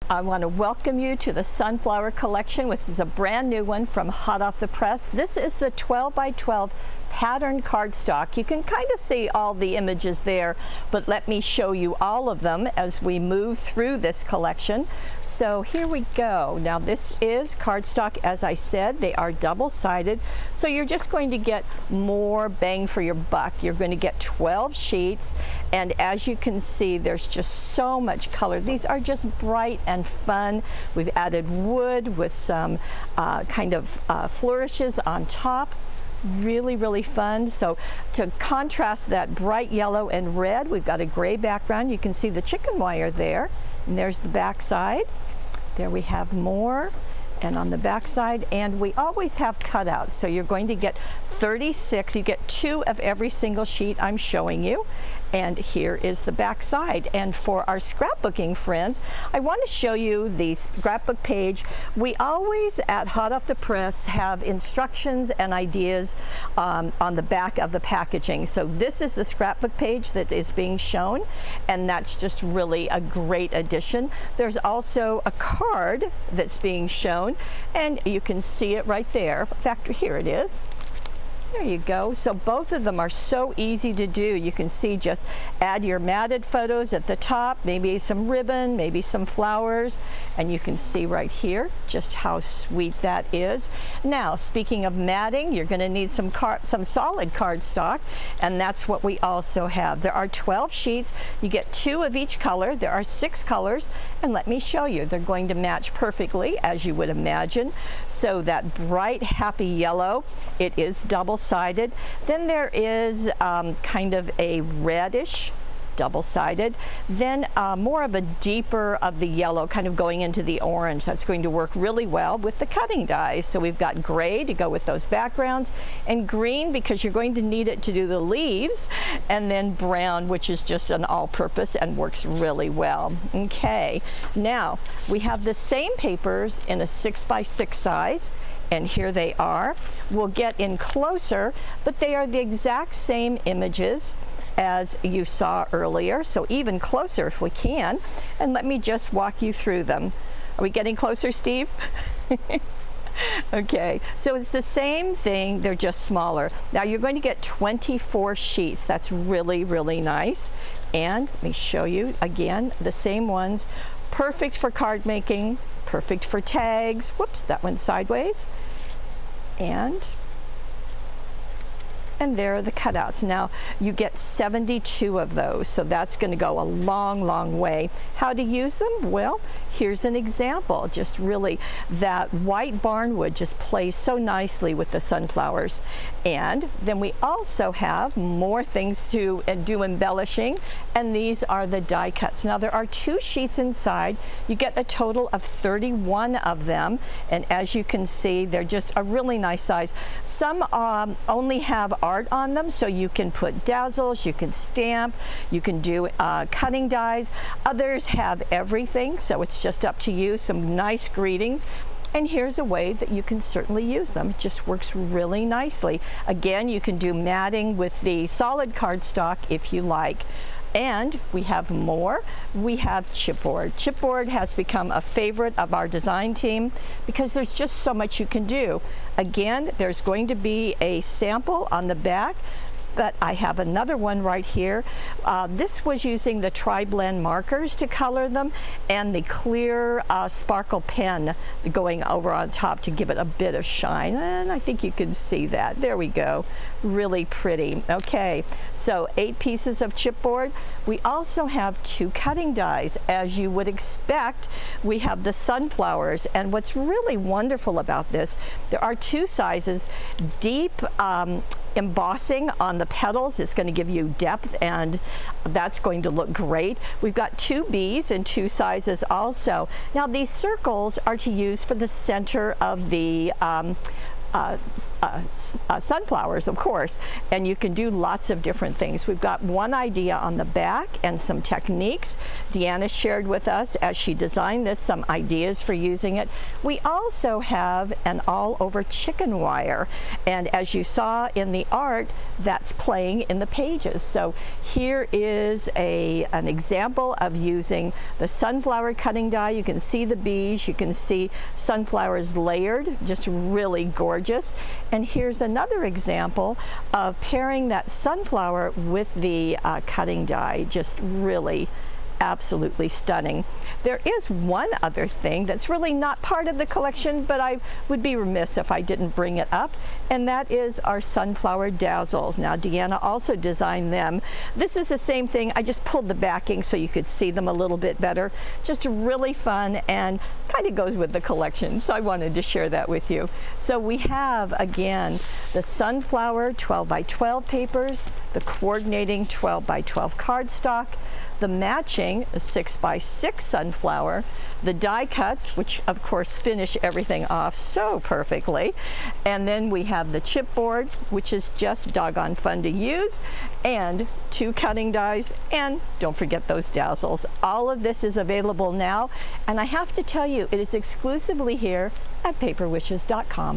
I want to welcome you to the Sunflower Collection, which is a brand new one from hot off the press. This is the 12 by 12 pattern cardstock. You can kind of see all the images there, but let me show you all of them as we move through this collection. So here we go. Now this is cardstock, as I said. They are double-sided, so you're just going to get more bang for your buck. You're going to get 12 sheets, and as you can see, there's just so much color. These are just bright and fun. We've added wood with some kind of flourishes on top. Really fun. So to contrast that bright yellow and red, we've got a gray background. You can see the chicken wire there, and there's the back side. There we have more, and on the back side, and we always have cutouts, so you're going to get 36. You get 2 of every single sheet I'm showing you. And here is the back side. And for our scrapbooking friends, I want to show you the scrapbook page. We always at Hot Off the Press have instructions and ideas on the back of the packaging. So this is the scrapbook page that is being shown, and that's just really a great addition. There's also a card that's being shown, and you can see it right there. In fact, here it is. There you go. So both of them are so easy to do. You can see, just add your matted photos at the top, maybe some ribbon, maybe some flowers, and you can see right here just how sweet that is. Now, speaking of matting, you're going to need some solid cardstock, and that's what we also have. There are 12 sheets. You get 2 of each color. There are 6 colors, and let me show you. They're going to match perfectly, as you would imagine. So that bright, happy yellow, it is double-sided. Then there is kind of a reddish, double-sided, then more of a deeper of the yellow, kind of going into the orange. That's going to work really well with the cutting dies. So we've got gray to go with those backgrounds, and green because you're going to need it to do the leaves, and then brown, which is just an all-purpose and works really well. Okay, now we have the same papers in a 6 by 6 size. And here they are. We'll get in closer, but they are the exact same images as you saw earlier, so even closer if we can. And let me just walk you through them. Are we getting closer, Steve? Okay, so it's the same thing, they're just smaller. Now you're going to get 24 sheets. That's really nice. And let me show you again the same ones. Perfect for card making, perfect for tags. Whoops, that went sideways. And there are the cutouts. Now you get 72 of those, so that's going to go a long way. How to use them? Well, here's an example. Just really, that white barnwood just plays so nicely with the sunflowers. And then we also have more things to do embellishing, and these are the die cuts. Now there are 2 sheets inside. You get a total of 31 of them, and as you can see, they're just a really nice size. Some only have art on them, so you can put dazzles, you can stamp, you can do cutting dies. Others have everything, so it's just up to you. Some nice greetings. And here's a way that you can certainly use them. It just works really nicely. Again, you can do matting with the solid cardstock if you like. And we have more. We have chipboard. Chipboard has become a favorite of our design team because there's just so much you can do. Again, there's going to be a sample on the back, but I have another one right here. This was using the tri-blend markers to color them, and the clear sparkle pen going over on top to give it a bit of shine, and I think you can see that. There we go. Really pretty. Okay, so 8 pieces of chipboard. We also have 2 cutting dies. As you would expect, we have the sunflowers, and what's really wonderful about this, there are 2 sizes. Deep embossing on the petals is going to give you depth, and that's going to look great. We've got 2 bees in 2 sizes also. Now these circles are to use for the center of the sunflowers, of course, and you can do lots of different things. We've got one idea on the back and some techniques. Deanna shared with us as she designed this some ideas for using it. We also have an all-over chicken wire, and as you saw in the art, that's playing in the pages. So here is an example of using the sunflower cutting die. You can see the bees, you can see sunflowers layered, just really gorgeous. And here's another example of pairing that sunflower with the cutting die, just really absolutely stunning. There is one other thing that's really not part of the collection, but I would be remiss if I didn't bring it up, and that is our sunflower dazzles. Now, Deanna also designed them. This is the same thing. I just pulled the backing so you could see them a little bit better. Just really fun and kind of goes with the collection, so I wanted to share that with you. So we have, again, the sunflower 12 by 12 papers, the coordinating 12 by 12 cardstock, the matching 6 by 6 sunflower, the die cuts, which of course finish everything off so perfectly, and then we have the chipboard, which is just doggone fun to use, and 2 cutting dies, and don't forget those dazzles. All of this is available now, and I have to tell you, it is exclusively here at paperwishes.com.